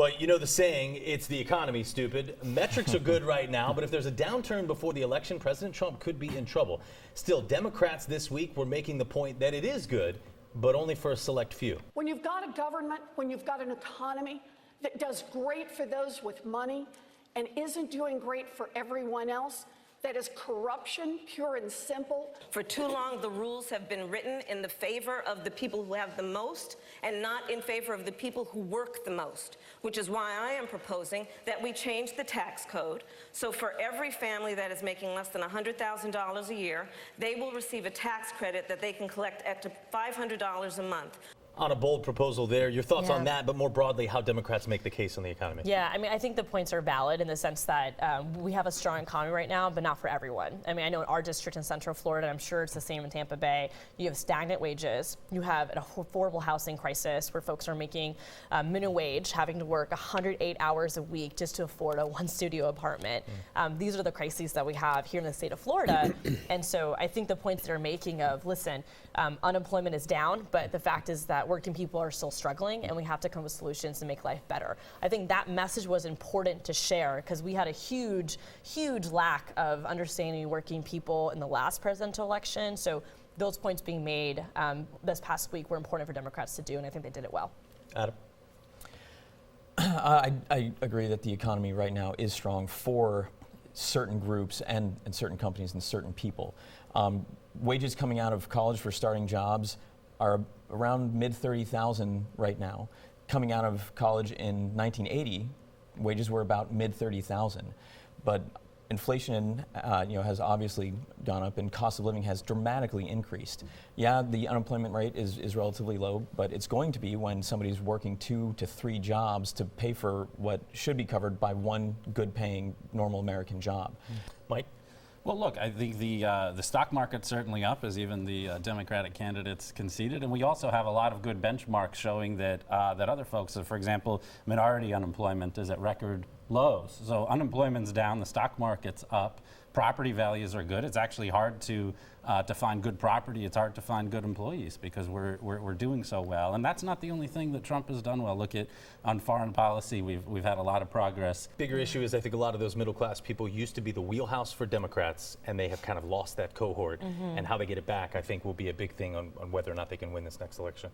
Well, you know the saying, it's the economy, stupid. Metrics are good right now, but if there's a downturn before the election, President Trump could be in trouble. Still, Democrats this week were making the point that it is good, but only for a select few. When you've got a government, when you've got an economy that does great for those with money and isn't doing great for everyone else, that is corruption, pure and simple. For too long, the rules have been written in the favor of the people who have the most and not in favor of the people who work the most, which is why I am proposing that we change the tax code. So for every family that is making less than $100,000 a year, they will receive a tax credit that they can collect up to $500 a month. On a bold proposal there, your thoughts on that, but more broadly, how Democrats make the case on the economy. Yeah, I mean, I think the points are valid in the sense that we have a strong economy right now, but not for everyone. I mean, I know in our district in Central Florida, I'm sure it's the same in Tampa Bay, you have stagnant wages, you have an affordable housing crisis where folks are making minimum wage, having to work 108 hours a week just to afford a one-studio apartment. These are the crises that we have here in the state of Florida. And so I think the points that they're making of, listen, unemployment is down, but the fact is that working people are still struggling, and we have to come with solutions to make life better. I think that message was important to share because we had a huge lack of understanding working people in the last presidential election. So those points being made this past week were important for Democrats to do, and I think they did it well. Adam? I agree that the economy right now is strong for certain groups and certain companies and certain people. Wages coming out of college for starting jobs are around mid-30,000 right now. Coming out of college in 1980, wages were about mid-30,000. But inflation has obviously gone up and cost of living has dramatically increased. Yeah, the unemployment rate is relatively low, but it's going to be when somebody's working 2 to 3 jobs to pay for what should be covered by one good-paying, normal American job. Mike? Well, look, I think the stock market's certainly up, as even the Democratic candidates conceded, and we also have a lot of good benchmarks showing that that other folks, so for example, minority unemployment is at record lows. So unemployment's down, the stock market's up, property values are good. It's actually hard to find good property. It's hard to find good employees because we're doing so well. And that's not the only thing that Trump has done well. Look at on foreign policy, we've had a lot of progress. Bigger issue is I think a lot of those middle class people used to be the wheelhouse for Democrats, and they have kind of lost that cohort. And how they get it back, I think, will be a big thing on whether or not they can win this next election.